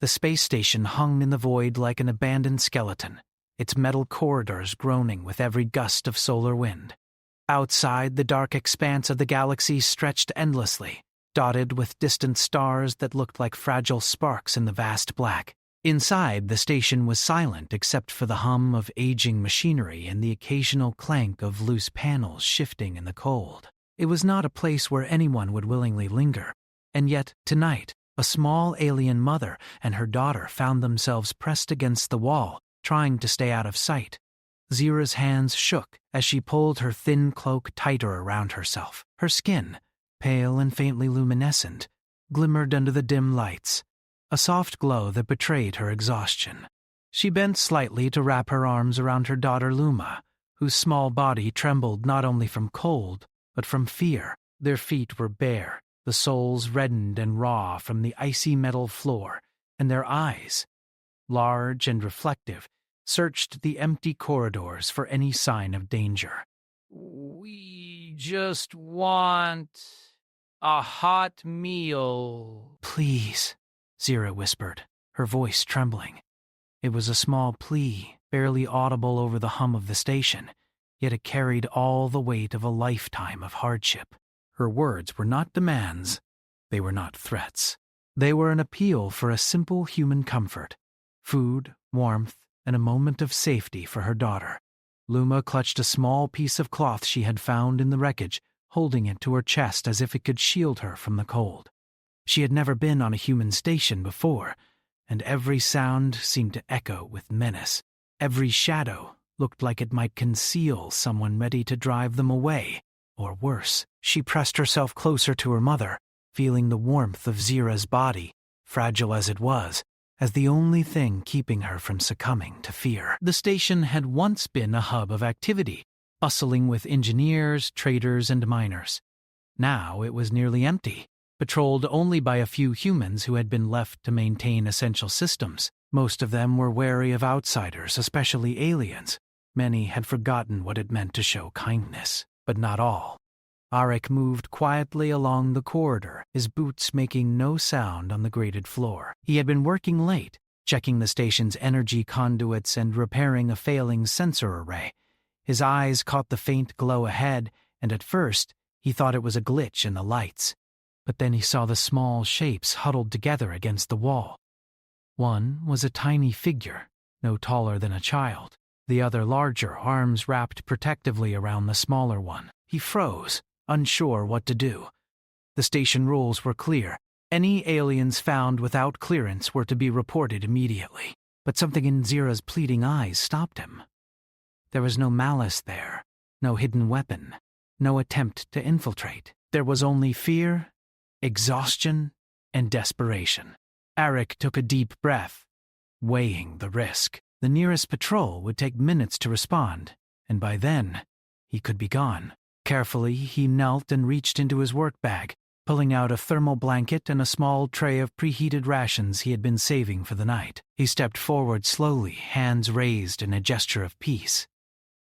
The space station hung in the void like an abandoned skeleton, its metal corridors groaning with every gust of solar wind. Outside, the dark expanse of the galaxy stretched endlessly, dotted with distant stars that looked like fragile sparks in the vast black. Inside, the station was silent except for the hum of aging machinery and the occasional clank of loose panels shifting in the cold. It was not a place where anyone would willingly linger, and yet, tonight, a small alien mother and her daughter found themselves pressed against the wall, trying to stay out of sight. Zira's hands shook as she pulled her thin cloak tighter around herself. Her skin, pale and faintly luminescent, glimmered under the dim lights, a soft glow that betrayed her exhaustion. She bent slightly to wrap her arms around her daughter Luma, whose small body trembled not only from cold, but from fear. Their feet were bare, the soles reddened and raw from the icy metal floor, and their eyes, large and reflective, searched the empty corridors for any sign of danger. "We just want a hot meal." "Please," Zira whispered, her voice trembling. It was a small plea, barely audible over the hum of the station, yet it carried all the weight of a lifetime of hardship. Her words were not demands. They were not threats. They were an appeal for a simple human comfort: food, warmth, and a moment of safety for her daughter. Luma clutched a small piece of cloth she had found in the wreckage, holding it to her chest as if it could shield her from the cold. She had never been on a human station before, and every sound seemed to echo with menace. Every shadow looked like it might conceal someone ready to drive them away, or worse. She pressed herself closer to her mother, feeling the warmth of Zira's body, fragile as it was, as the only thing keeping her from succumbing to fear. The station had once been a hub of activity, bustling with engineers, traders, and miners. Now it was nearly empty, patrolled only by a few humans who had been left to maintain essential systems. Most of them were wary of outsiders, especially aliens. Many had forgotten what it meant to show kindness, but not all. Arik moved quietly along the corridor, his boots making no sound on the grated floor. He had been working late, checking the station's energy conduits and repairing a failing sensor array. His eyes caught the faint glow ahead, and at first he thought it was a glitch in the lights. But then he saw the small shapes huddled together against the wall. One was a tiny figure, no taller than a child. The other larger, arms wrapped protectively around the smaller one. He froze, unsure what to do. The station rules were clear. Any aliens found without clearance were to be reported immediately. But something in Zira's pleading eyes stopped him. There was no malice there, no hidden weapon, no attempt to infiltrate. There was only fear, exhaustion, and desperation. Arik took a deep breath, weighing the risk. The nearest patrol would take minutes to respond, and by then, he could be gone. Carefully, he knelt and reached into his work bag, pulling out a thermal blanket and a small tray of preheated rations he had been saving for the night. He stepped forward slowly, hands raised in a gesture of peace.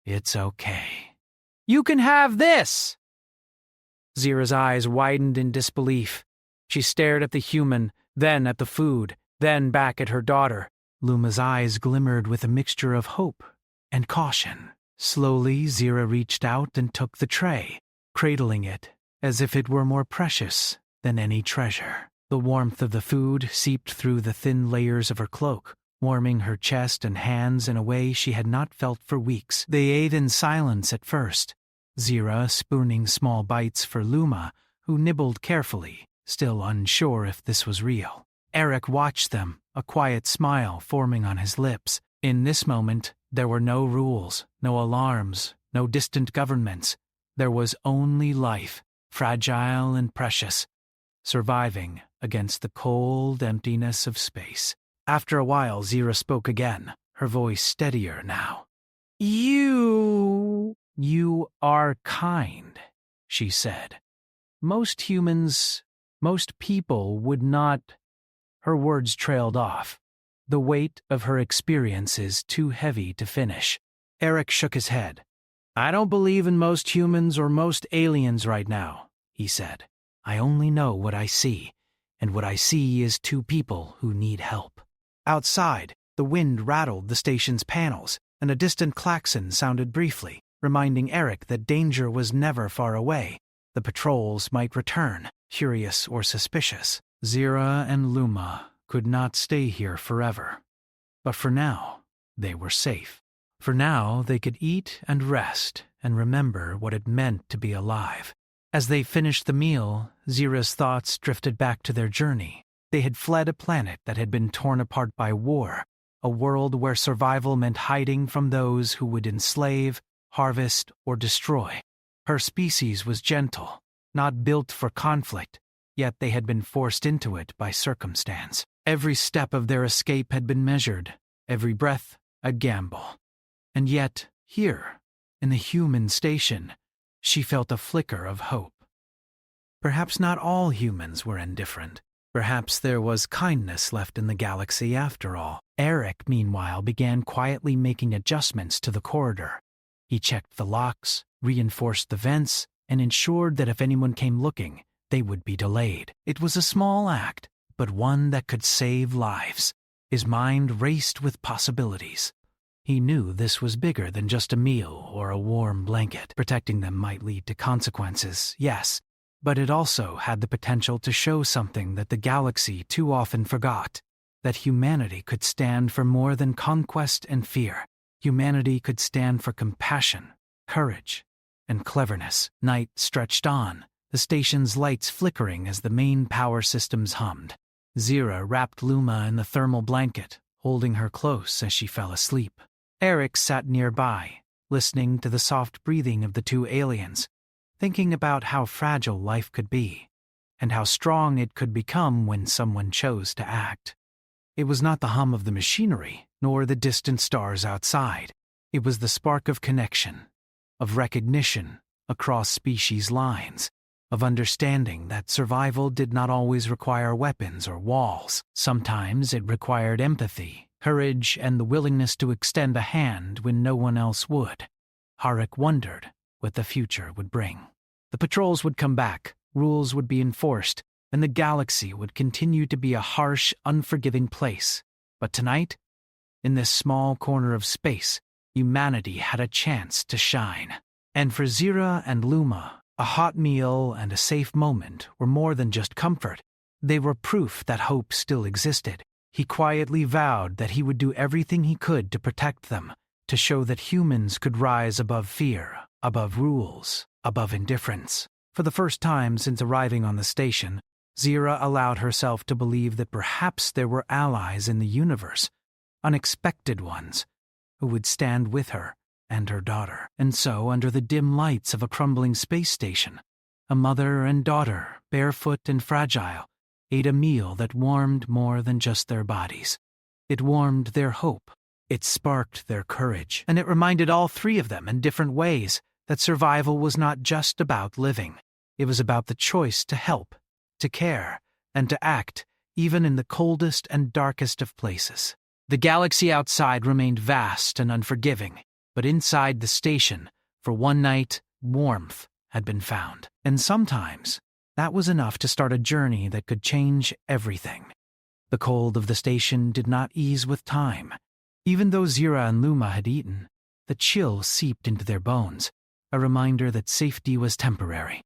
"It's okay." "You can have this!" Zira's eyes widened in disbelief. She stared at the human, then at the food, then back at her daughter. Luma's eyes glimmered with a mixture of hope and caution. Slowly, Zira reached out and took the tray, cradling it as if it were more precious than any treasure. The warmth of the food seeped through the thin layers of her cloak, warming her chest and hands in a way she had not felt for weeks. They ate in silence at first, Zira spooning small bites for Luma, who nibbled carefully, still unsure if this was real. Arik watched them, a quiet smile forming on his lips. In this moment, there were no rules, no alarms, no distant governments. There was only life, fragile and precious, surviving against the cold emptiness of space. After a while, Zira spoke again, her voice steadier now. You are kind," she said. "Most humans, most people would not—" Her words trailed off. The weight of her experience is too heavy to finish. Arik shook his head. "I don't believe in most humans or most aliens right now," he said. "I only know what I see, and what I see is two people who need help." Outside, the wind rattled the station's panels, and a distant klaxon sounded briefly, reminding Eric that danger was never far away. The patrols might return, curious or suspicious. Zira and Luma could not stay here forever. But for now, they were safe. For now, they could eat and rest and remember what it meant to be alive. As they finished the meal, Zira's thoughts drifted back to their journey. They had fled a planet that had been torn apart by war, a world where survival meant hiding from those who would enslave, harvest, or destroy. Her species was gentle, not built for conflict, yet they had been forced into it by circumstance. Every step of their escape had been measured, every breath a gamble. And yet, here, in the human station, she felt a flicker of hope. Perhaps not all humans were indifferent. Perhaps there was kindness left in the galaxy after all. Eric, meanwhile, began quietly making adjustments to the corridor. He checked the locks, reinforced the vents, and ensured that if anyone came looking, they would be delayed. It was a small act, but one that could save lives. His mind raced with possibilities. He knew this was bigger than just a meal or a warm blanket. Protecting them might lead to consequences, yes, but it also had the potential to show something that the galaxy too often forgot, that humanity could stand for more than conquest and fear. Humanity could stand for compassion, courage, and cleverness. Night stretched on, the station's lights flickering as the main power systems hummed. Zira wrapped Luma in the thermal blanket, holding her close as she fell asleep. Eric sat nearby, listening to the soft breathing of the two aliens, thinking about how fragile life could be, and how strong it could become when someone chose to act. It was not the hum of the machinery, nor the distant stars outside. It was the spark of connection, of recognition across species lines, of understanding that survival did not always require weapons or walls. Sometimes it required empathy, courage, and the willingness to extend a hand when no one else would. Harik wondered what the future would bring. The patrols would come back, rules would be enforced, and the galaxy would continue to be a harsh, unforgiving place. But tonight, in this small corner of space, humanity had a chance to shine. And for Zira and Luma, a hot meal and a safe moment were more than just comfort. They were proof that hope still existed. He quietly vowed that he would do everything he could to protect them, to show that humans could rise above fear, above rules, above indifference. For the first time since arriving on the station, Zira allowed herself to believe that perhaps there were allies in the universe, unexpected ones, who would stand with her and her daughter. And so, under the dim lights of a crumbling space station, a mother and daughter, barefoot and fragile, ate a meal that warmed more than just their bodies. It warmed their hope. It sparked their courage. And it reminded all three of them in different ways that survival was not just about living. It was about the choice to help, to care, and to act, even in the coldest and darkest of places. The galaxy outside remained vast and unforgiving, but inside the station, for one night, warmth had been found. And sometimes, that was enough to start a journey that could change everything. The cold of the station did not ease with time. Even though Zira and Luma had eaten, the chill seeped into their bones, a reminder that safety was temporary.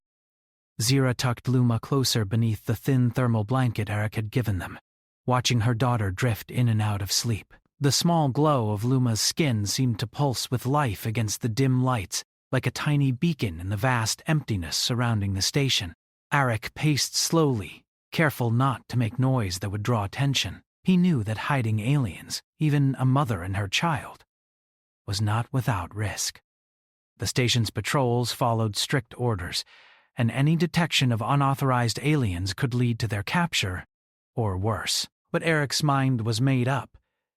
Zira tucked Luma closer beneath the thin thermal blanket Eric had given them, watching her daughter drift in and out of sleep. The small glow of Luma's skin seemed to pulse with life against the dim lights, like a tiny beacon in the vast emptiness surrounding the station. Eric paced slowly, careful not to make noise that would draw attention. He knew that hiding aliens, even a mother and her child, was not without risk. The station's patrols followed strict orders, and any detection of unauthorized aliens could lead to their capture, or worse. But Eric's mind was made up.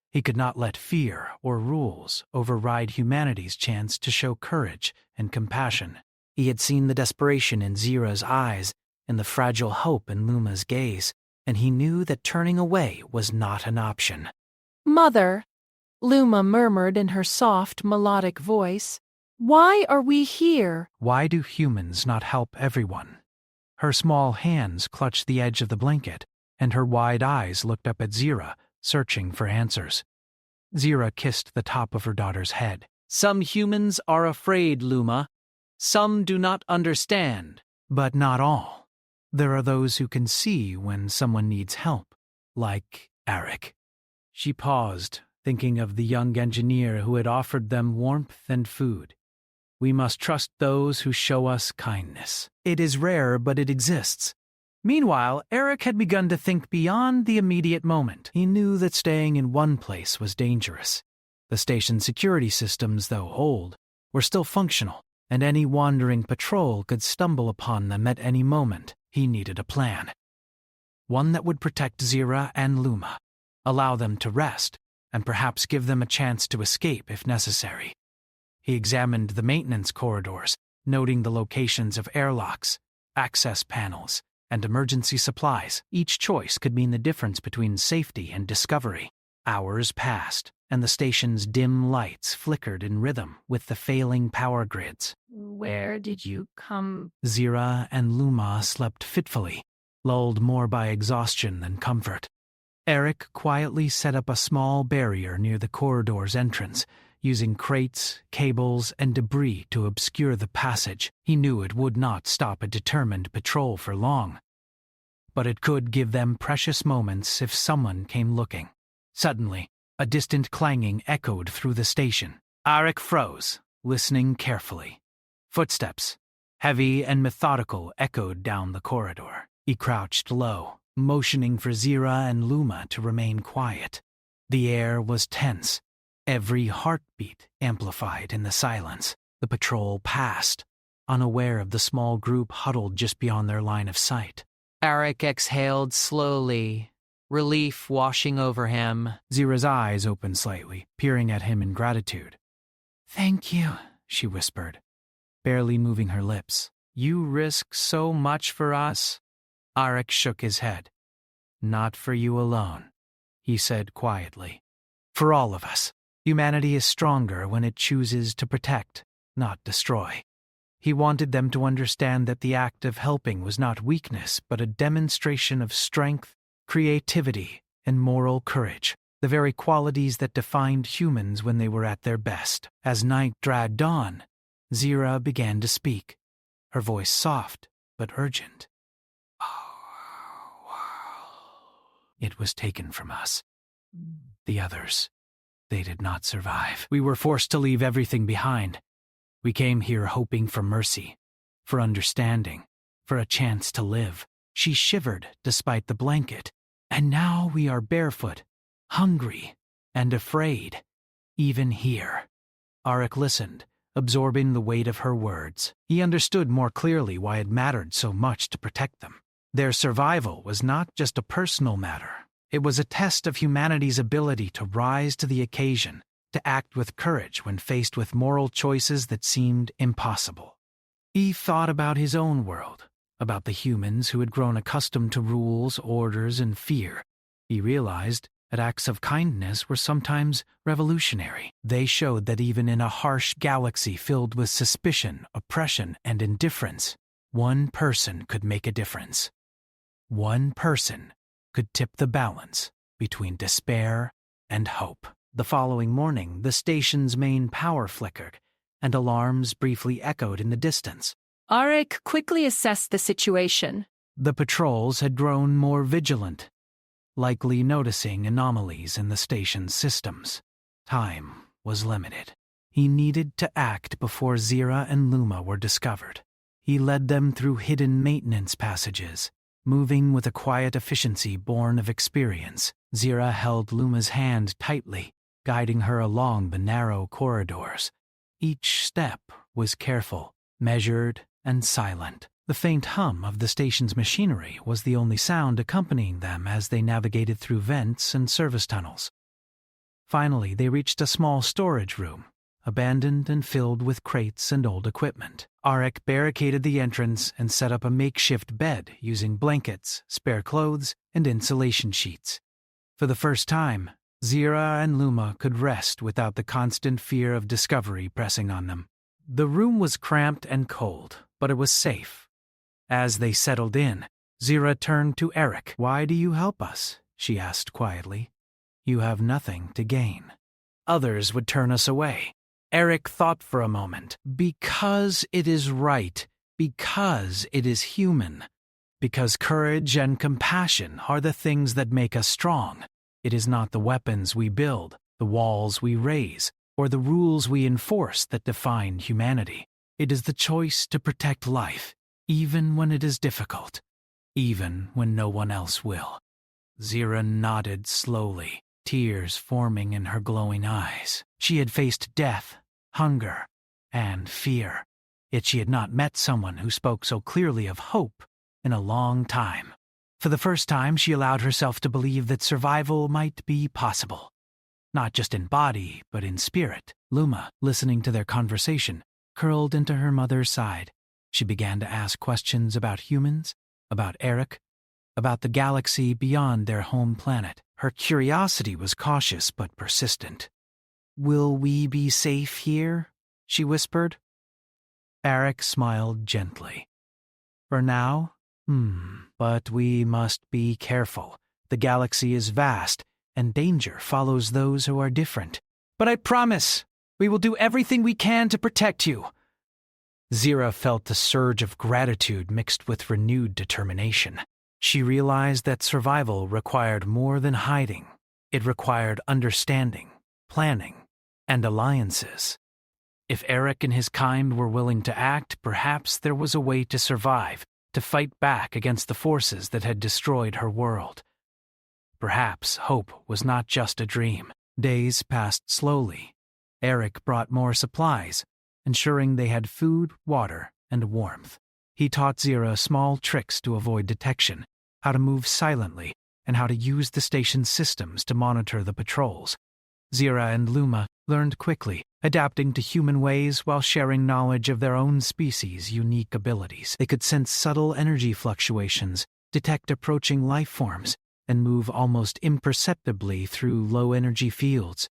He could not let fear or rules override humanity's chance to show courage and compassion. He had seen the desperation in Zira's eyes and the fragile hope in Luma's gaze, and he knew that turning away was not an option. "Mother," Luma murmured in her soft, melodic voice, "why are we here?" Why do humans not help everyone? Her small hands clutched the edge of the blanket, and her wide eyes looked up at Zira, searching for answers. Zira kissed the top of her daughter's head. Some humans are afraid, Luma. Some do not understand. But not all. There are those who can see when someone needs help, like Eric. She paused, thinking of the young engineer who had offered them warmth and food. We must trust those who show us kindness. It is rare, but it exists. Meanwhile, Eric had begun to think beyond the immediate moment. He knew that staying in one place was dangerous. The station's security systems, though old, were still functional, and any wandering patrol could stumble upon them at any moment. He needed a plan. One that would protect Zira and Luma, allow them to rest, and perhaps give them a chance to escape if necessary. He examined the maintenance corridors, noting the locations of airlocks, access panels, and emergency supplies. Each choice could mean the difference between safety and discovery. Hours passed, and the station's dim lights flickered in rhythm with the failing power grids. Where did you come? Zira and Luma slept fitfully, lulled more by exhaustion than comfort. Eric quietly set up a small barrier near the corridor's entrance, using crates, cables, and debris to obscure the passage. He knew it would not stop a determined patrol for long, but it could give them precious moments if someone came looking. Suddenly, a distant clanging echoed through the station. Eric froze, listening carefully. Footsteps, heavy and methodical, echoed down the corridor. He crouched low, motioning for Zira and Luma to remain quiet. The air was tense, every heartbeat amplified in the silence. The patrol passed, unaware of the small group huddled just beyond their line of sight. Eric exhaled slowly, relief washing over him. Zira's eyes opened slightly, peering at him in gratitude. "Thank you," she whispered, barely moving her lips. "You risk so much for us." Eric shook his head. "Not for you alone," he said quietly. "For all of us. Humanity is stronger when it chooses to protect, not destroy." He wanted them to understand that the act of helping was not weakness, but a demonstration of strength, creativity, and moral courage, the very qualities that defined humans when they were at their best. As night dragged on, Zira began to speak, her voice soft but urgent. "It was taken from us. The others, they did not survive. We were forced to leave everything behind. We came here hoping for mercy, for understanding, for a chance to live." She shivered despite the blanket. "And now we are barefoot, hungry, and afraid, even here." Eric listened, absorbing the weight of her words. He understood more clearly why it mattered so much to protect them. Their survival was not just a personal matter. It was a test of humanity's ability to rise to the occasion, to act with courage when faced with moral choices that seemed impossible. He thought about his own world, about the humans who had grown accustomed to rules, orders, and fear. He realized that acts of kindness were sometimes revolutionary. They showed that even in a harsh galaxy filled with suspicion, oppression, and indifference, one person could make a difference. One person could tip the balance between despair and hope. The following morning, the station's main power flickered, and alarms briefly echoed in the distance. Eric quickly assessed the situation. The patrols had grown more vigilant, likely noticing anomalies in the station's systems. Time was limited. He needed to act before Zira and Luma were discovered. He led them through hidden maintenance passages, moving with a quiet efficiency born of experience. Zira held Luma's hand tightly, guiding her along the narrow corridors. Each step was careful, measured, and silent. The faint hum of the station's machinery was the only sound accompanying them as they navigated through vents and service tunnels. Finally, they reached a small storage room, abandoned and filled with crates and old equipment. Eric barricaded the entrance and set up a makeshift bed using blankets, spare clothes, and insulation sheets. For the first time, Zira and Luma could rest without the constant fear of discovery pressing on them. The room was cramped and cold, but it was safe. As they settled in, Zira turned to Eric. "Why do you help us?" she asked quietly. you have nothing to gain. Others would turn us away. Eric thought for a moment. Because it is right. Because it is human. Because courage and compassion are the things that make us strong. It is not the weapons we build, the walls we raise, or the rules we enforce that define humanity. It is the choice to protect life, even when it is difficult, even when no one else will. Zira nodded slowly, tears forming in her glowing eyes. She had faced death, hunger, and fear, yet she had not met someone who spoke so clearly of hope in a long time. For the first time, she allowed herself to believe that survival might be possible. Not just in body, but in spirit. Luma, listening to their conversation, curled into her mother's side. She began to ask questions about humans, about Eric, about the galaxy beyond their home planet. Her curiosity was cautious but persistent. "Will we be safe here?" she whispered. Eric smiled gently. "For now, but we must be careful. The galaxy is vast, and danger follows those who are different. But I promise, we will do everything we can to protect you." Zira felt a surge of gratitude mixed with renewed determination. She realized that survival required more than hiding. It required understanding, planning, and alliances. If Eric and his kind were willing to act, perhaps there was a way to survive, to fight back against the forces that had destroyed her world. Perhaps hope was not just a dream. Days passed slowly. Eric brought more supplies, ensuring they had food, water, and warmth. He taught Zira small tricks to avoid detection, how to move silently, and how to use the station's systems to monitor the patrols. Zira and Luma learned quickly, adapting to human ways while sharing knowledge of their own species' unique abilities. They could sense subtle energy fluctuations, detect approaching life forms, and move almost imperceptibly through low-energy fields.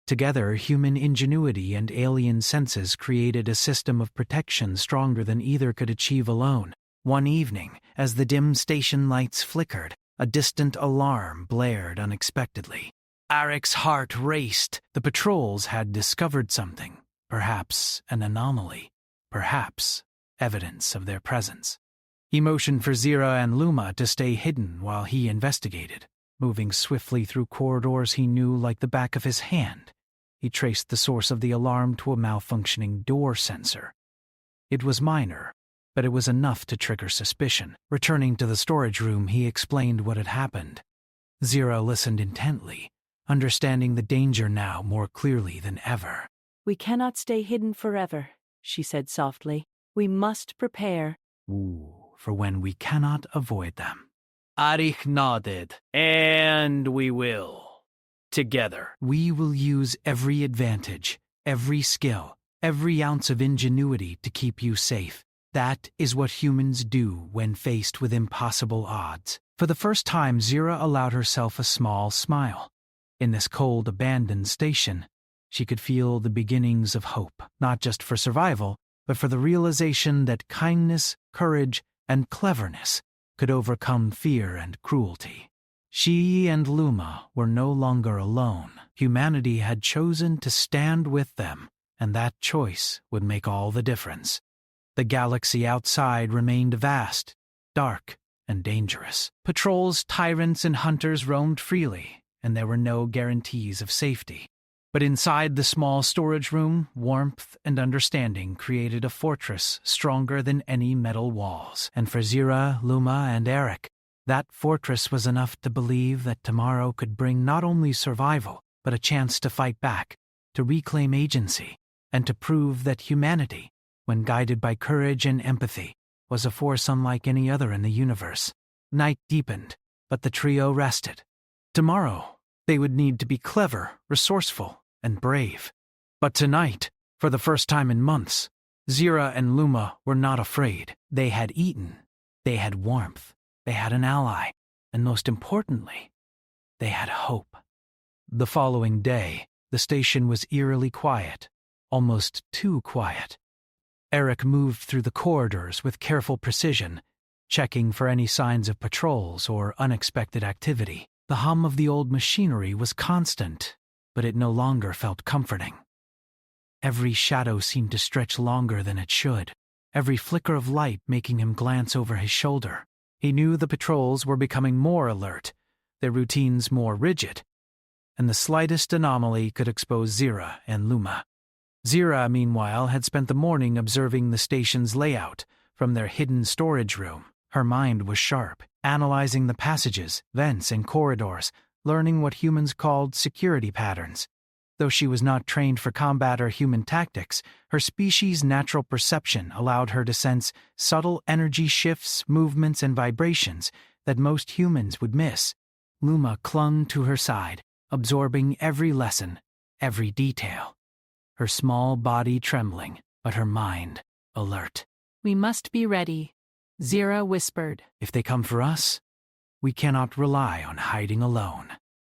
Together, human ingenuity and alien senses created a system of protection stronger than either could achieve alone. One evening, as the dim station lights flickered, a distant alarm blared unexpectedly. Eric's heart raced. The patrols had discovered something, perhaps an anomaly, perhaps evidence of their presence. He motioned for Zira and Luma to stay hidden while he investigated. Moving swiftly through corridors he knew like the back of his hand, he traced the source of the alarm to a malfunctioning door sensor. It was minor, but it was enough to trigger suspicion. Returning to the storage room, he explained what had happened. Zira listened intently, understanding the danger now more clearly than ever. "We cannot stay hidden forever," she said softly. "We must prepare." For when we cannot avoid them. Arik nodded. "And we will. Together." We will use every advantage, every skill, every ounce of ingenuity to keep you safe. That is what humans do when faced with impossible odds. For the first time, Zira allowed herself a small smile. In this cold, abandoned station, she could feel the beginnings of hope, not just for survival, but for the realization that kindness, courage, and cleverness could overcome fear and cruelty. She and Luma were no longer alone. Humanity had chosen to stand with them, and that choice would make all the difference. The galaxy outside remained vast, dark, and dangerous. Patrols, tyrants, and hunters roamed freely, and there were no guarantees of safety. But inside the small storage room, warmth and understanding created a fortress stronger than any metal walls. And for Zira, Luma, and Eric, that fortress was enough to believe that tomorrow could bring not only survival, but a chance to fight back, to reclaim agency, and to prove that humanity, when guided by courage and empathy, was a force unlike any other in the universe. Night deepened, but the trio rested. Tomorrow, they would need to be clever, resourceful, and brave. But tonight, for the first time in months, Zira and Luma were not afraid. They had eaten, they had warmth, they had an ally, and most importantly, they had hope. The following day, the station was eerily quiet, almost too quiet. Eric moved through the corridors with careful precision, checking for any signs of patrols or unexpected activity. The hum of the old machinery was constant, but it no longer felt comforting. Every shadow seemed to stretch longer than it should, every flicker of light making him glance over his shoulder. He knew the patrols were becoming more alert, their routines more rigid, and the slightest anomaly could expose Zira and Luma. Zira, meanwhile, had spent the morning observing the station's layout from their hidden storage room. Her mind was sharp, analyzing the passages, vents, and corridors, learning what humans called security patterns. Though she was not trained for combat or human tactics, her species' natural perception allowed her to sense subtle energy shifts, movements, and vibrations that most humans would miss. Luma clung to her side, absorbing every lesson, every detail. Her small body trembling, but her mind alert. We must be ready, Zira whispered. If they come for us, we cannot rely on hiding alone.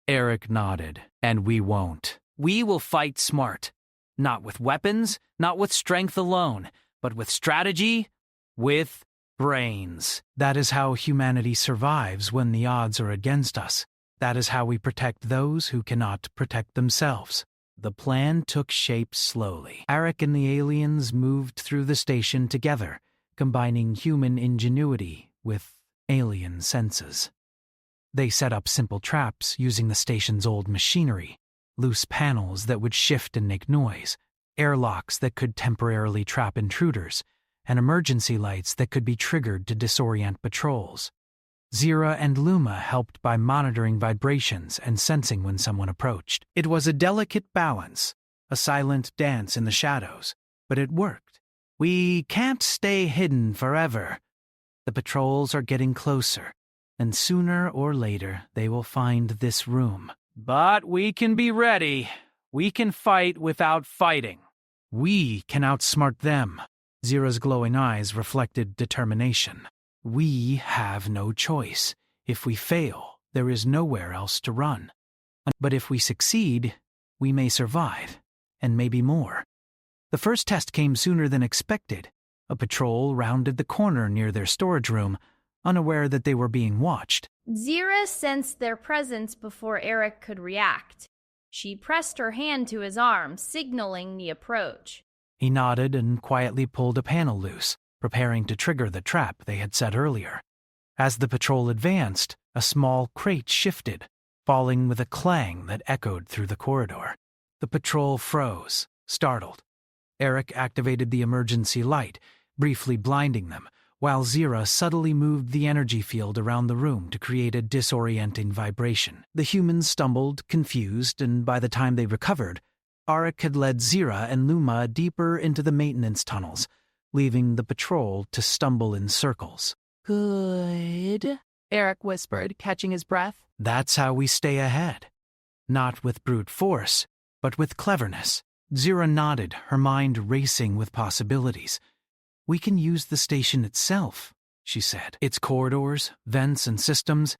Eric nodded. And we won't. We will fight smart. Not with weapons, not with strength alone, but with strategy, with brains. That is how humanity survives when the odds are against us. That is how we protect those who cannot protect themselves. The plan took shape slowly. Eric and the aliens moved through the station together, combining human ingenuity with alien senses. They set up simple traps using the station's old machinery, loose panels that would shift and make noise, airlocks that could temporarily trap intruders, and emergency lights that could be triggered to disorient patrols. Zira and Luma helped by monitoring vibrations and sensing when someone approached. It was a delicate balance, a silent dance in the shadows, but it worked. We can't stay hidden forever. The patrols are getting closer, and sooner or later they will find this room. But we can be ready. We can fight without fighting. We can outsmart them. Zira's glowing eyes reflected determination. We have no choice. If we fail, there is nowhere else to run. But if we succeed, we may survive, and maybe more. The first test came sooner than expected. A patrol rounded the corner near their storage room, unaware that they were being watched. Zira sensed their presence before Eric could react. She pressed her hand to his arm, signaling the approach. He nodded and quietly pulled a panel loose, preparing to trigger the trap they had set earlier. As the patrol advanced, a small crate shifted, falling with a clang that echoed through the corridor. The patrol froze, startled. Eric activated the emergency light, briefly blinding them, while Zira subtly moved the energy field around the room to create a disorienting vibration. The humans stumbled, confused, and by the time they recovered, Eric had led Zira and Luma deeper into the maintenance tunnels, leaving the patrol to stumble in circles. Good, Eric whispered, catching his breath. That's how we stay ahead. Not with brute force, but with cleverness. Zira nodded, her mind racing with possibilities. We can use the station itself, she said. Its corridors, vents, and systems,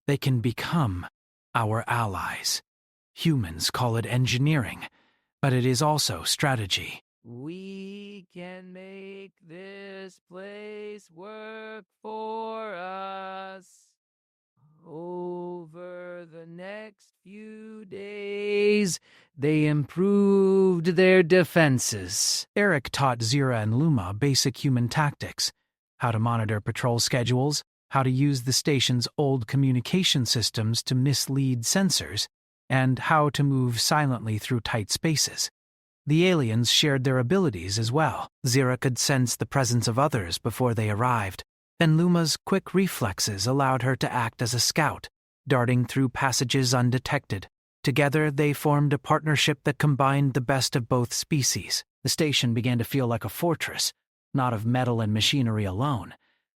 they can become our allies. Humans call it engineering, but it is also strategy. We can make this place work for us. Over the next few days, they improved their defenses. Eric taught Zira and Luma basic human tactics, how to monitor patrol schedules, how to use the station's old communication systems to mislead sensors, and how to move silently through tight spaces. The aliens shared their abilities as well. Zira could sense the presence of others before they arrived, and Luma's quick reflexes allowed her to act as a scout, darting through passages undetected. Together, they formed a partnership that combined the best of both species. The station began to feel like a fortress, not of metal and machinery alone,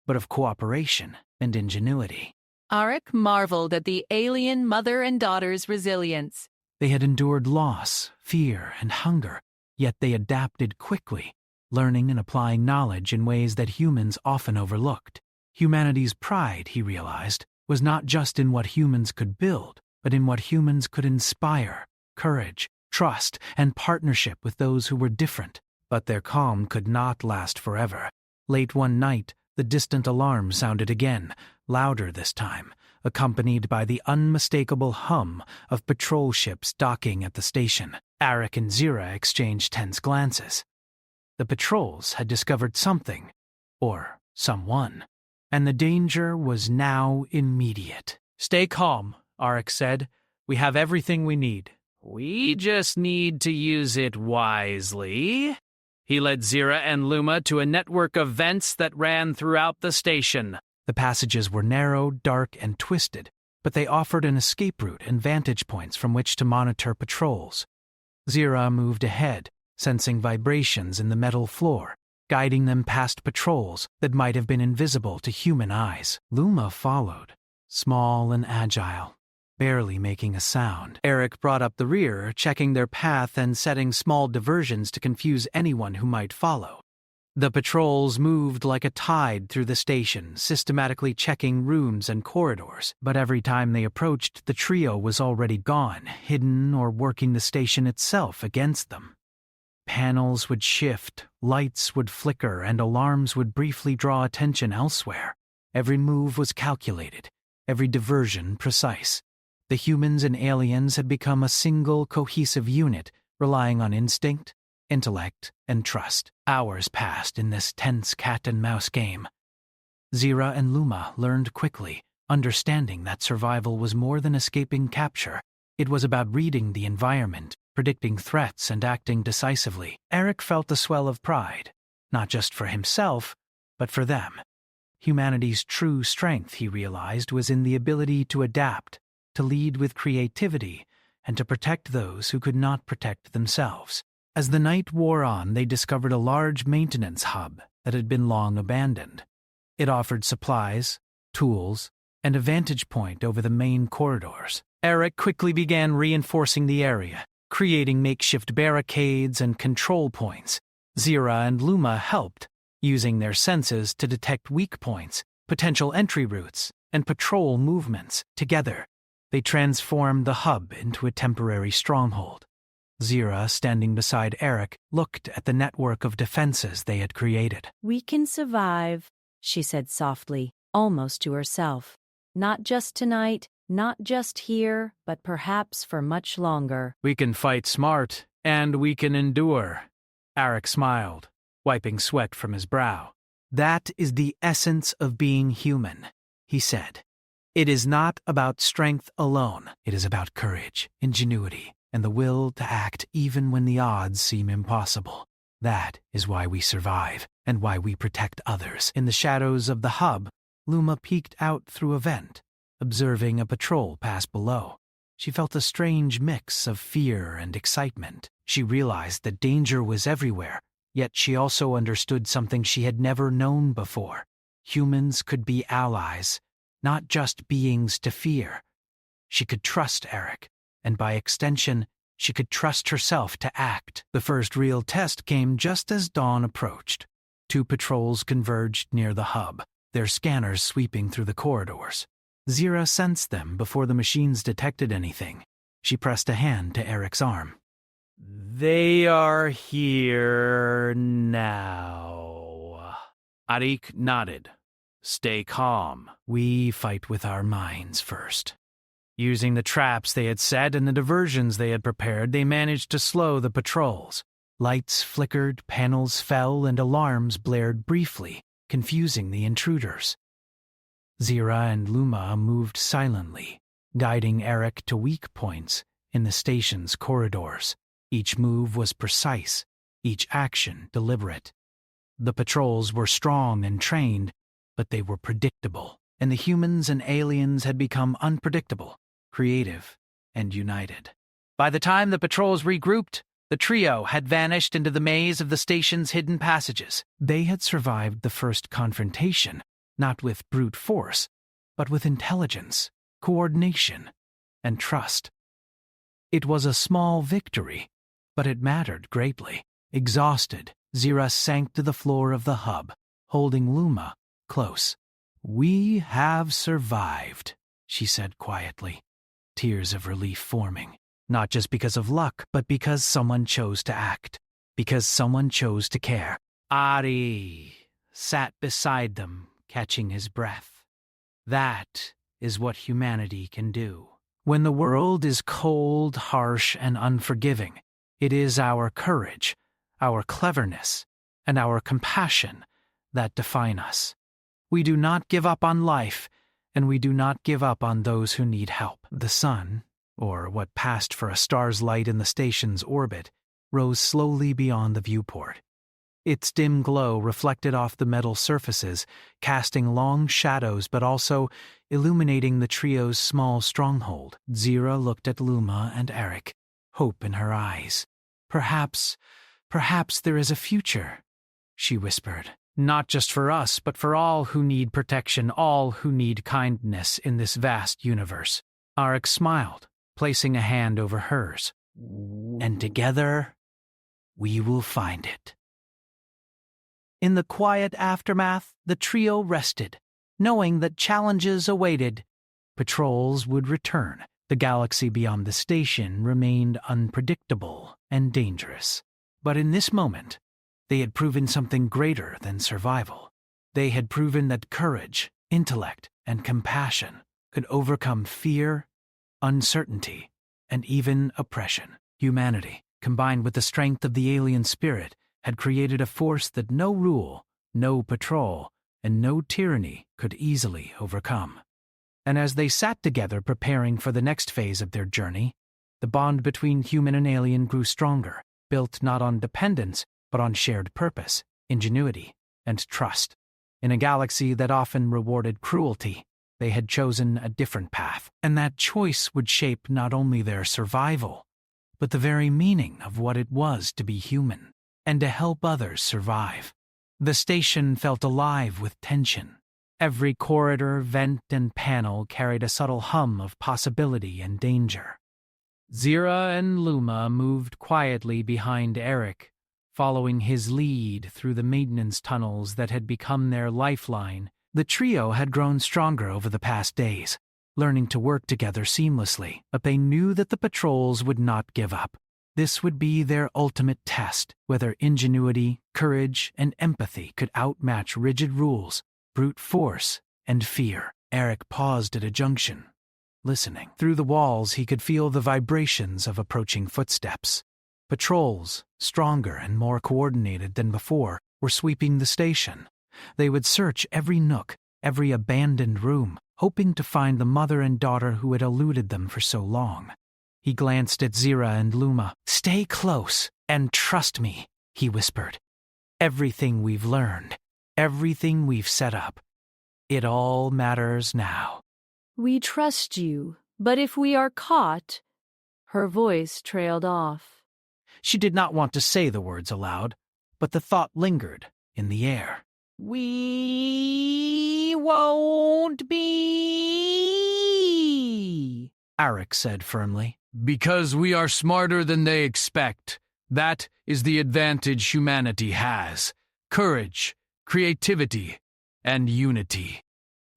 but of cooperation and ingenuity. Eric marveled at the alien mother and daughter's resilience. They had endured loss, fear, and hunger, yet they adapted quickly, learning and applying knowledge in ways that humans often overlooked. Humanity's pride, he realized, was not just in what humans could build, but in what humans could inspire: courage, trust, and partnership with those who were different. But their calm could not last forever. Late one night, the distant alarm sounded again, louder this time, accompanied by the unmistakable hum of patrol ships docking at the station. Arik and Zira exchanged tense glances. The patrols had discovered something, or someone, and the danger was now immediate. "Stay calm," Arik said. "We have everything we need." "We just need to use it wisely." He led Zira and Luma to a network of vents that ran throughout the station. The passages were narrow, dark, and twisted, but they offered an escape route and vantage points from which to monitor patrols. Zira moved ahead, sensing vibrations in the metal floor, guiding them past patrols that might have been invisible to human eyes. Luma followed, small and agile, barely making a sound. Arik brought up the rear, checking their path and setting small diversions to confuse anyone who might follow. The patrols moved like a tide through the station, systematically checking rooms and corridors, but every time they approached, the trio was already gone, hidden or working the station itself against them. Panels would shift, lights would flicker, and alarms would briefly draw attention elsewhere. Every move was calculated, every diversion precise. The humans and aliens had become a single cohesive unit, relying on instinct, intellect, and trust. Hours passed in this tense cat-and-mouse game. Zira and Luma learned quickly, understanding that survival was more than escaping capture. It was about reading the environment, predicting threats, and acting decisively. Arik felt a swell of pride, not just for himself, but for them. Humanity's true strength, he realized, was in the ability to adapt, to lead with creativity, and to protect those who could not protect themselves. As the night wore on, they discovered a large maintenance hub that had been long abandoned. It offered supplies, tools, and a vantage point over the main corridors. Arik quickly began reinforcing the area, creating makeshift barricades and control points. Zira and Luma helped, using their senses to detect weak points, potential entry routes, and patrol movements. Together, they transformed the hub into a temporary stronghold. Zira, standing beside Arik, looked at the network of defenses they had created. "We can survive," she said softly, almost to herself. "Not just tonight, not just here, but perhaps for much longer." "We can fight smart, and we can endure." Arik smiled, wiping sweat from his brow. "That is the essence of being human," he said. "It is not about strength alone. It is about courage, ingenuity, and the will to act even when the odds seem impossible. That is why we survive, and why we protect others." In the shadows of the hub, Luma peeked out through a vent, observing a patrol pass below. She felt a strange mix of fear and excitement. She realized that danger was everywhere, yet she also understood something she had never known before. Humans could be allies, not just beings to fear. She could trust Arik, and by extension, she could trust herself to act. The first real test came just as dawn approached. 2 patrols converged near the hub, their scanners sweeping through the corridors. Zira sensed them before the machines detected anything. She pressed a hand to Arik's arm. "They are here now." Arik nodded. "Stay calm." "We fight with our minds first." Using the traps they had set and the diversions they had prepared, they managed to slow the patrols. Lights flickered, panels fell, and alarms blared briefly, confusing the intruders. Zira and Luma moved silently, guiding Arik to weak points in the station's corridors. Each move was precise, each action deliberate. The patrols were strong and trained, but they were predictable, and the humans and aliens had become unpredictable, creative, and united. By the time the patrols regrouped, the trio had vanished into the maze of the station's hidden passages. They had survived the first confrontation, not with brute force, but with intelligence, coordination, and trust. It was a small victory, but it mattered greatly. Exhausted, Zira sank to the floor of the hub, holding Luma close. "We have survived," she said quietly, tears of relief forming. Not just because of luck, but because someone chose to act, because someone chose to care. Ari sat beside them, catching his breath. That is what humanity can do. When the world is cold, harsh, and unforgiving, it is our courage, our cleverness, and our compassion that define us. We do not give up on life, and we do not give up on those who need help. The sun, or what passed for a star's light in the station's orbit, rose slowly beyond the viewport. Its dim glow reflected off the metal surfaces, casting long shadows but also illuminating the trio's small stronghold. Zira looked at Luma and Eric, hope in her eyes. Perhaps there is a future, she whispered. Not just for us, but for all who need protection, all who need kindness in this vast universe. Arik smiled, placing a hand over hers. And together, we will find it. In the quiet aftermath, the trio rested, knowing that challenges awaited. Patrols would return. The galaxy beyond the station remained unpredictable and dangerous. But in this moment, they had proven something greater than survival. They had proven that courage, intellect, and compassion could overcome fear, uncertainty, and even oppression. Humanity, combined with the strength of the alien spirit, had created a force that no rule, no patrol, and no tyranny could easily overcome. And as they sat together preparing for the next phase of their journey, the bond between human and alien grew stronger, built not on dependence, but on shared purpose, ingenuity, and trust. In a galaxy that often rewarded cruelty, they had chosen a different path, and that choice would shape not only their survival, but the very meaning of what it was to be human, and to help others survive. The station felt alive with tension. Every corridor, vent, and panel carried a subtle hum of possibility and danger. Zira and Luma moved quietly behind Eric, following his lead through the maintenance tunnels that had become their lifeline. The trio had grown stronger over the past days, learning to work together seamlessly, but they knew that the patrols would not give up. This would be their ultimate test, whether ingenuity, courage, and empathy could outmatch rigid rules, brute force, and fear. Eric paused at a junction, listening. Through the walls, he could feel the vibrations of approaching footsteps. Patrols, stronger and more coordinated than before, were sweeping the station. They would search every nook, every abandoned room, hoping to find the mother and daughter who had eluded them for so long. He glanced at Zira and Luma. "Stay close and trust me," he whispered. "Everything we've learned, everything we've set up, it all matters now." We trust you, but if we are caught... Her voice trailed off. She did not want to say the words aloud, but the thought lingered in the air. "We won't be," Arik said firmly. Because we are smarter than they expect. That is the advantage humanity has. Courage, creativity, and unity.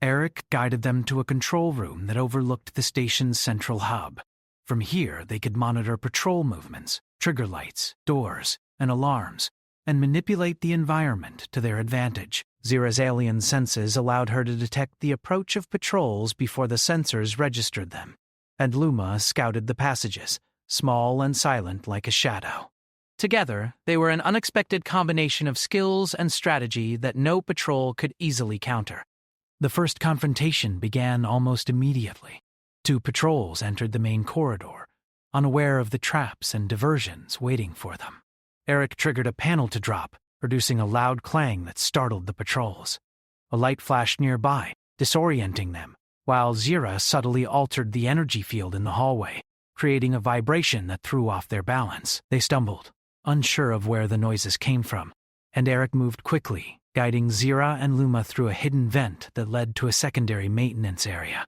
Eric guided them to a control room that overlooked the station's central hub. From here, they could monitor patrol movements, trigger lights, doors, and alarms, and manipulate the environment to their advantage. Zira's alien senses allowed her to detect the approach of patrols before the sensors registered them, and Luma scouted the passages, small and silent like a shadow. Together, they were an unexpected combination of skills and strategy that no patrol could easily counter. The first confrontation began almost immediately. 2 patrols entered the main corridor, unaware of the traps and diversions waiting for them. Eric triggered a panel to drop, producing a loud clang that startled the patrols. A light flashed nearby, disorienting them, while Zira subtly altered the energy field in the hallway, creating a vibration that threw off their balance. They stumbled, unsure of where the noises came from, and Eric moved quickly, guiding Zira and Luma through a hidden vent that led to a secondary maintenance area.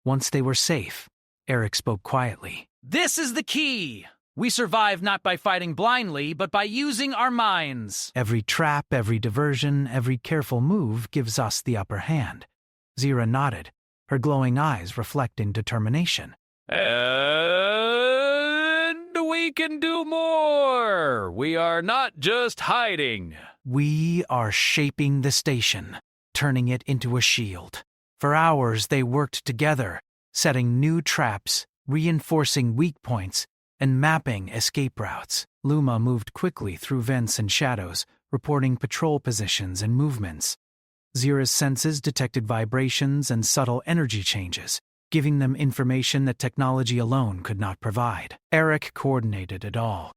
Once they were safe, Eric spoke quietly. "This is the key! We survive not by fighting blindly, but by using our minds." "Every trap, every diversion, every careful move gives us the upper hand." Zira nodded, her glowing eyes reflecting determination. "And we can do more! We are not just hiding." "We are shaping the station, turning it into a shield. For hours they worked together, setting new traps, reinforcing weak points, and mapping escape routes. Luma moved quickly through vents and shadows, reporting patrol positions and movements. Zira's senses detected vibrations and subtle energy changes, giving them information that technology alone could not provide. Eric coordinated it all,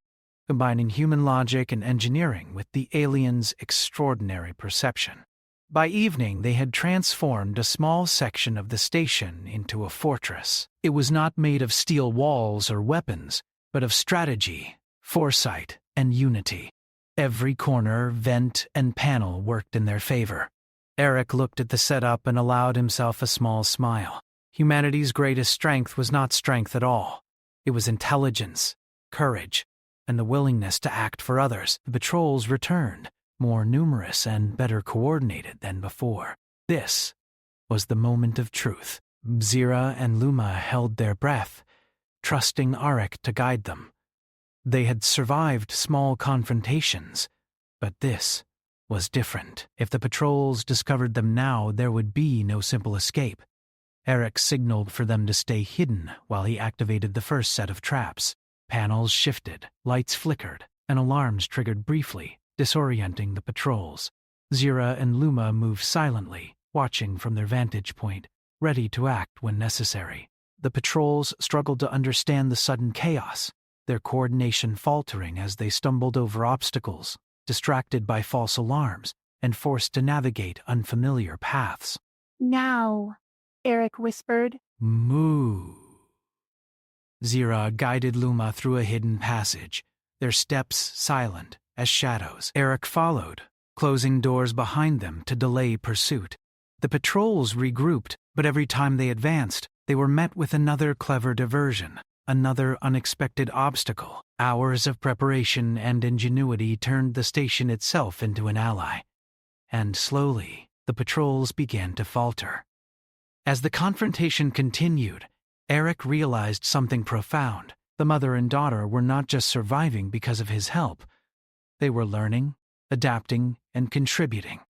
combining human logic and engineering with the aliens' extraordinary perception. By evening, they had transformed a small section of the station into a fortress. It was not made of steel walls or weapons, but of strategy, foresight, and unity. Every corner, vent, and panel worked in their favor. Eric looked at the setup and allowed himself a small smile. Humanity's greatest strength was not strength at all. It was intelligence, courage, and the willingness to act for others. The patrols returned, more numerous and better coordinated than before. This was the moment of truth. Zira and Luma held their breath, trusting Arik to guide them. They had survived small confrontations, but this was different. If the patrols discovered them now, there would be no simple escape. Eric signaled for them to stay hidden while he activated the first set of traps. Panels shifted, lights flickered, and alarms triggered briefly, disorienting the patrols. Zira and Luma moved silently, watching from their vantage point, ready to act when necessary. The patrols struggled to understand the sudden chaos, their coordination faltering as they stumbled over obstacles, distracted by false alarms, and forced to navigate unfamiliar paths. Now, Eric whispered. Move. Zira guided Luma through a hidden passage, their steps silent as shadows. Eric followed, closing doors behind them to delay pursuit. The patrols regrouped, but every time they advanced, they were met with another clever diversion, another unexpected obstacle. Hours of preparation and ingenuity turned the station itself into an ally. And slowly, the patrols began to falter. As the confrontation continued, Eric realized something profound. The mother and daughter were not just surviving because of his help. They were learning, adapting, and contributing.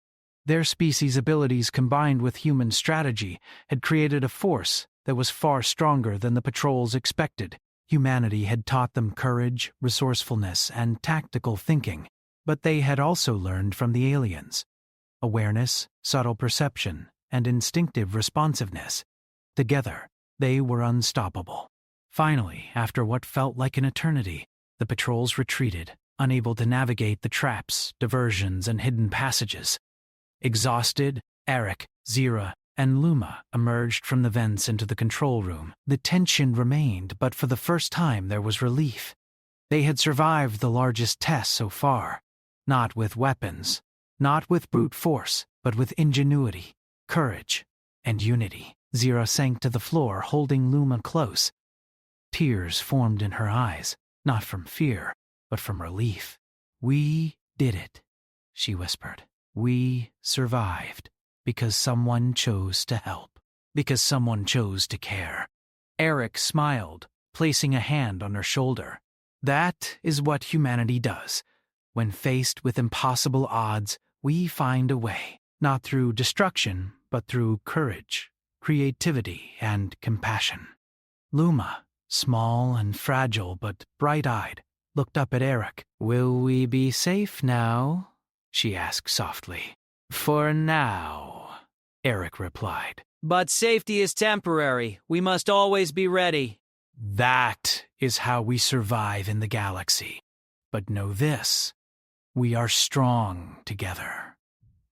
Their species' abilities combined with human strategy had created a force that was far stronger than the patrols expected. Humanity had taught them courage, resourcefulness, and tactical thinking, but they had also learned from the aliens. Awareness, subtle perception, and instinctive responsiveness. Together, they were unstoppable. Finally, after what felt like an eternity, the patrols retreated, unable to navigate the traps, diversions, and hidden passages. Exhausted, Eric, Zira, and Luma emerged from the vents into the control room. The tension remained, but for the first time there was relief. They had survived the largest test so far, not with weapons, not with brute force, but with ingenuity, courage, and unity. Zira sank to the floor, holding Luma close. Tears formed in her eyes, not from fear, but from relief. "We did it," she whispered. "We survived. Because someone chose to help. Because someone chose to care." Eric smiled, placing a hand on her shoulder. "That is what humanity does. When faced with impossible odds, we find a way. Not through destruction, but through courage, creativity, and compassion." Luma, small and fragile but bright-eyed, looked up at Eric. "Will we be safe now?" she asked softly. "For now," Eric replied. "But safety is temporary. We must always be ready." "That is how we survive in the galaxy. But know this, we are strong together.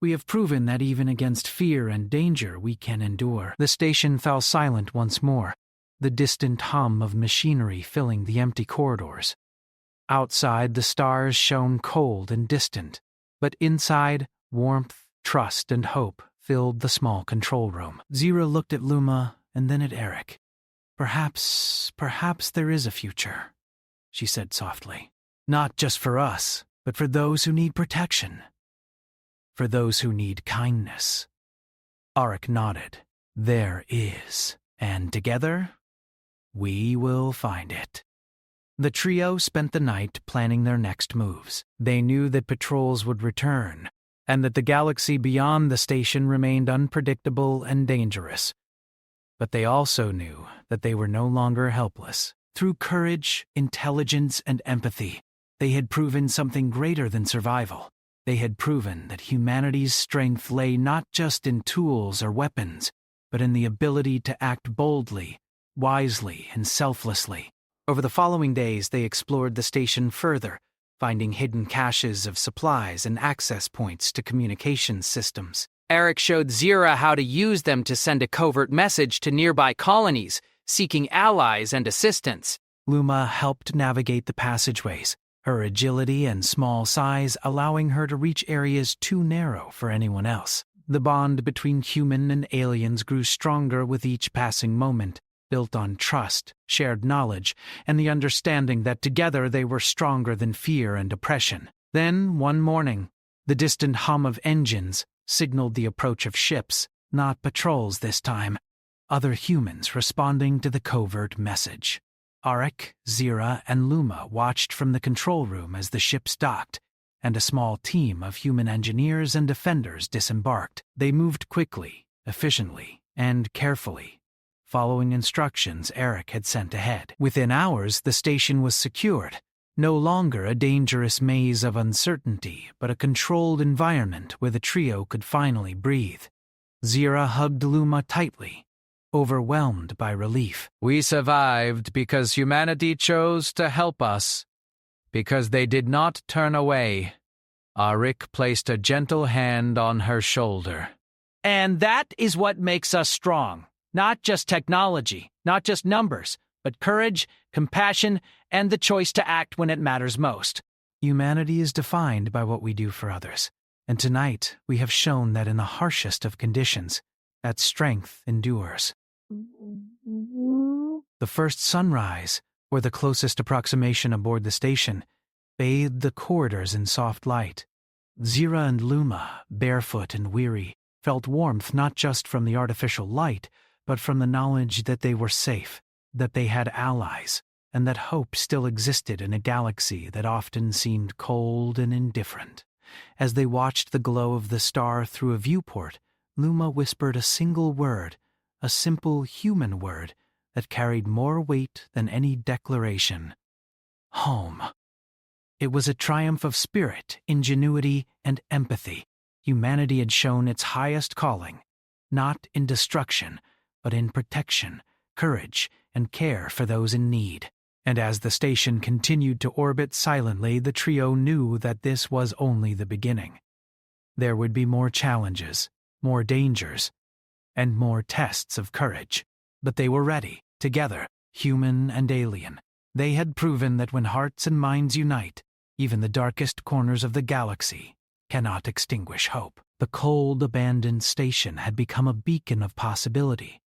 We have proven that even against fear and danger we can endure." The station fell silent once more, the distant hum of machinery filling the empty corridors. Outside, the stars shone cold and distant, but inside, warmth, trust, and hope filled the small control room. Zira looked at Luma and then at Eric. Perhaps there is a future," she said softly. "Not just for us, but for those who need protection. For those who need kindness." Arik nodded. "There is, and together, we will find it." The trio spent the night planning their next moves. They knew that patrols would return, and that the galaxy beyond the station remained unpredictable and dangerous. But they also knew that they were no longer helpless. Through courage, intelligence, and empathy, they had proven something greater than survival. They had proven that humanity's strength lay not just in tools or weapons, but in the ability to act boldly, wisely, and selflessly. Over the following days, they explored the station further, finding hidden caches of supplies and access points to communications systems. Eric showed Zira how to use them to send a covert message to nearby colonies, seeking allies and assistance. Luma helped navigate the passageways, her agility and small size allowing her to reach areas too narrow for anyone else. The bond between human and aliens grew stronger with each passing moment, built on trust, shared knowledge, and the understanding that together they were stronger than fear and oppression. Then, one morning, the distant hum of engines signaled the approach of ships, not patrols this time, other humans responding to the covert message. Arik, Zira, and Luma watched from the control room as the ships docked, and a small team of human engineers and defenders disembarked. They moved quickly, efficiently, and carefully, following instructions Eric had sent ahead. Within hours, the station was secured, no longer a dangerous maze of uncertainty, but a controlled environment where the trio could finally breathe. Zira hugged Luma tightly, overwhelmed by relief. "We survived because humanity chose to help us, because they did not turn away." Arik placed a gentle hand on her shoulder. "And that is what makes us strong. Not just technology, not just numbers, but courage, compassion, and the choice to act when it matters most. Humanity is defined by what we do for others, and tonight we have shown that in the harshest of conditions, that strength endures." The first sunrise, or the closest approximation aboard the station, bathed the corridors in soft light. Zira and Luma, barefoot and weary, felt warmth not just from the artificial light, but from the knowledge that they were safe, that they had allies, and that hope still existed in a galaxy that often seemed cold and indifferent. As they watched the glow of the star through a viewport, Luma whispered a single word, a simple human word that carried more weight than any declaration. Home. It was a triumph of spirit, ingenuity, and empathy. Humanity had shown its highest calling, not in destruction, but in protection, courage, and care for those in need. And as the station continued to orbit silently, the trio knew that this was only the beginning. There would be more challenges, more dangers, and more tests of courage. But they were ready, together, human and alien. They had proven that when hearts and minds unite, even the darkest corners of the galaxy cannot extinguish hope. The cold, abandoned station had become a beacon of possibility,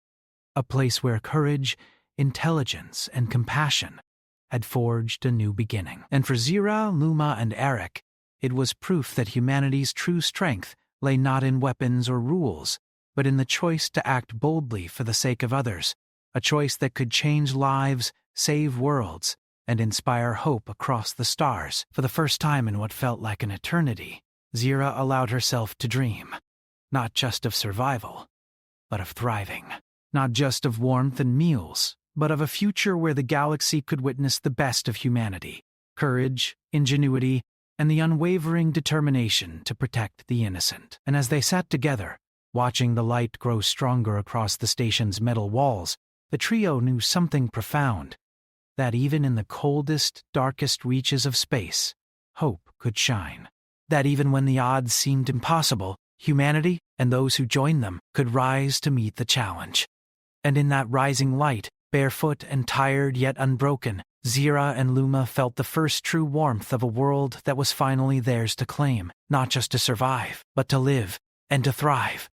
a place where courage, intelligence, and compassion had forged a new beginning. And for Zira, Luma, and Eric, it was proof that humanity's true strength lay not in weapons or rules, but in the choice to act boldly for the sake of others, a choice that could change lives, save worlds, and inspire hope across the stars. For the first time in what felt like an eternity, Zira allowed herself to dream, not just of survival, but of thriving. Not just of warmth and meals, but of a future where the galaxy could witness the best of humanity, courage, ingenuity, and the unwavering determination to protect the innocent. And as they sat together, watching the light grow stronger across the station's metal walls, the trio knew something profound, that even in the coldest, darkest reaches of space, hope could shine. That even when the odds seemed impossible, humanity and those who joined them could rise to meet the challenge. And in that rising light, barefoot and tired yet unbroken, Zira and Luma felt the first true warmth of a world that was finally theirs to claim, not just to survive, but to live and to thrive.